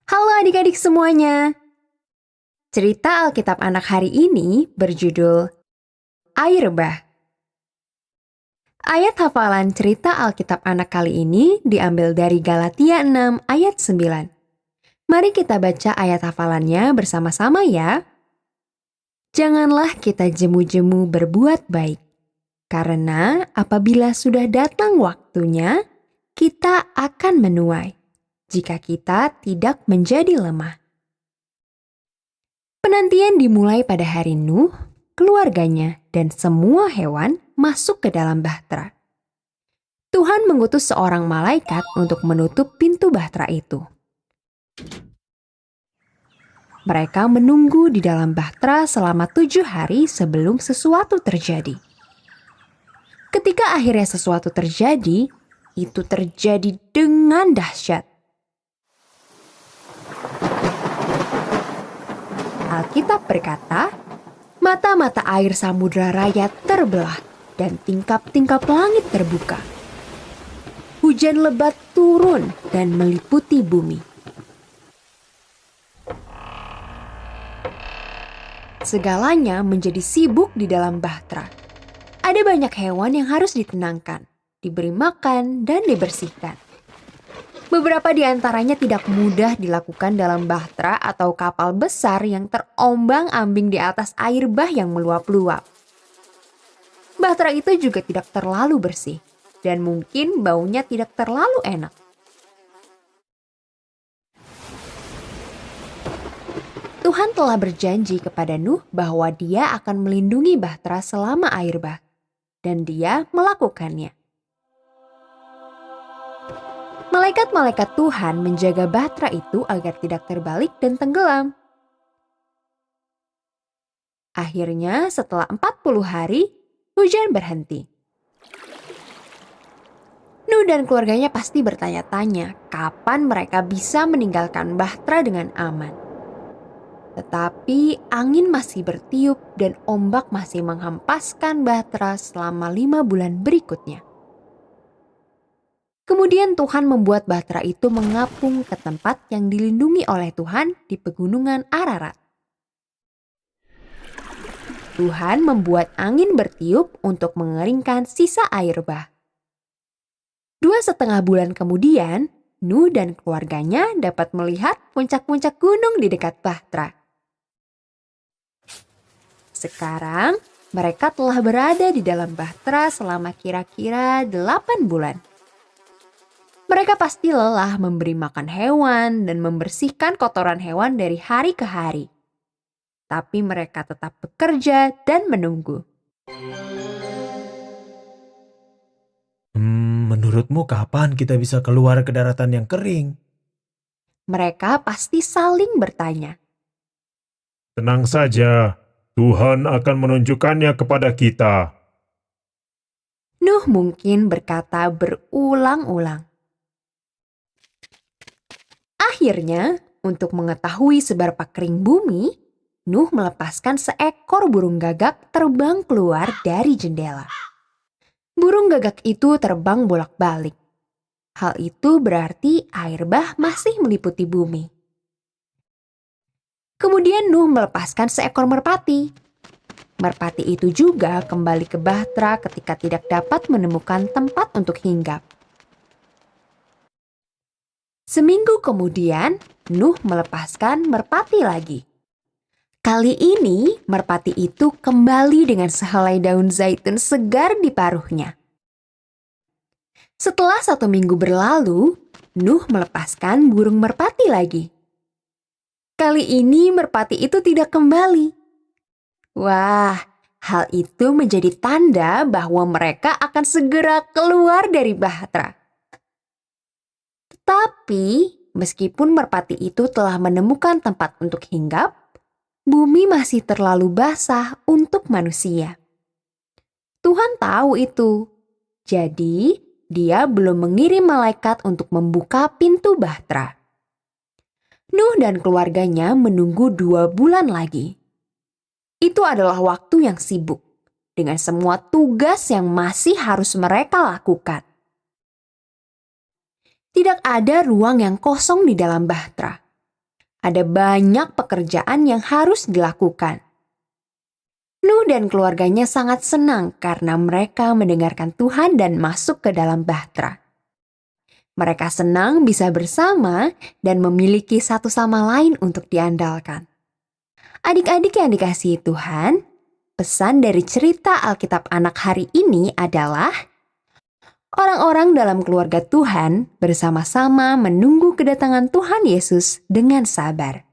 Halo adik-adik semuanya. Cerita Alkitab anak hari ini berjudul Air Bah. Ayat hafalan cerita Alkitab anak kali ini diambil dari Galatia 6 ayat 9. Mari kita baca ayat hafalannya bersama-sama ya. Janganlah kita jemu-jemu berbuat baik, karena apabila sudah datang waktunya, kita akan menuai, jika kita tidak menjadi lemah. Penantian dimulai pada hari Nuh, keluarganya, dan semua hewan masuk ke dalam bahtera. Tuhan mengutus seorang malaikat untuk menutup pintu bahtera itu. Mereka menunggu di dalam bahtera selama 7 hari sebelum sesuatu terjadi. Ketika akhirnya sesuatu terjadi, itu terjadi dengan dahsyat. Alkitab berkata, mata-mata air samudra raya terbelah dan tingkap-tingkap langit terbuka. Hujan lebat turun dan meliputi bumi. Segalanya menjadi sibuk di dalam bahtera. Ada banyak hewan yang harus ditenangkan, diberi makan, dan dibersihkan. Beberapa di antaranya tidak mudah dilakukan dalam bahtera atau kapal besar yang terombang-ambing di atas air bah yang meluap-luap. Bahtera itu juga tidak terlalu bersih, dan mungkin baunya tidak terlalu enak. Tuhan telah berjanji kepada Nuh bahwa Dia akan melindungi bahtera selama air bah, dan Dia melakukannya. Malaikat-malaikat Tuhan menjaga bahtera itu agar tidak terbalik dan tenggelam. Akhirnya setelah 40 hari, hujan berhenti. Nuh dan keluarganya pasti bertanya-tanya kapan mereka bisa meninggalkan bahtera dengan aman. Tetapi angin masih bertiup dan ombak masih menghempaskan bahtera selama 5 bulan berikutnya. Kemudian Tuhan membuat bahtera itu mengapung ke tempat yang dilindungi oleh Tuhan di pegunungan Ararat. Tuhan membuat angin bertiup untuk mengeringkan sisa air bah. 2,5 bulan kemudian, Nuh dan keluarganya dapat melihat puncak-puncak gunung di dekat bahtera. Sekarang, mereka telah berada di dalam bahtera selama kira-kira 8 bulan. Mereka pasti lelah memberi makan hewan dan membersihkan kotoran hewan dari hari ke hari. Tapi mereka tetap bekerja dan menunggu. Menurutmu kapan kita bisa keluar ke daratan yang kering? Mereka pasti saling bertanya. Tenang saja, Tuhan akan menunjukkannya kepada kita. Nuh mungkin berkata berulang-ulang. Akhirnya, untuk mengetahui seberapa kering bumi, Nuh melepaskan seekor burung gagak terbang keluar dari jendela. Burung gagak itu terbang bolak-balik. Hal itu berarti air bah masih meliputi bumi. Kemudian Nuh melepaskan seekor merpati. Merpati itu juga kembali ke bahtera ketika tidak dapat menemukan tempat untuk hinggap. Seminggu kemudian, Nuh melepaskan merpati lagi. Kali ini, merpati itu kembali dengan sehelai daun zaitun segar di paruhnya. Setelah 1 minggu berlalu, Nuh melepaskan burung merpati lagi. Kali ini merpati itu tidak kembali. Wah, hal itu menjadi tanda bahwa mereka akan segera keluar dari bahtera. Tetapi, meskipun merpati itu telah menemukan tempat untuk hinggap, bumi masih terlalu basah untuk manusia. Tuhan tahu itu. Jadi, Dia belum mengirim malaikat untuk membuka pintu bahtera. Nuh dan keluarganya menunggu 2 bulan lagi. Itu adalah waktu yang sibuk, dengan semua tugas yang masih harus mereka lakukan. Tidak ada ruang yang kosong di dalam bahtera. Ada banyak pekerjaan yang harus dilakukan. Nuh dan keluarganya sangat senang karena mereka mendengarkan Tuhan dan masuk ke dalam bahtera. Mereka senang bisa bersama dan memiliki satu sama lain untuk diandalkan. Adik-adik yang dikasihi Tuhan, pesan dari cerita Alkitab anak hari ini adalah orang-orang dalam keluarga Tuhan bersama-sama menunggu kedatangan Tuhan Yesus dengan sabar.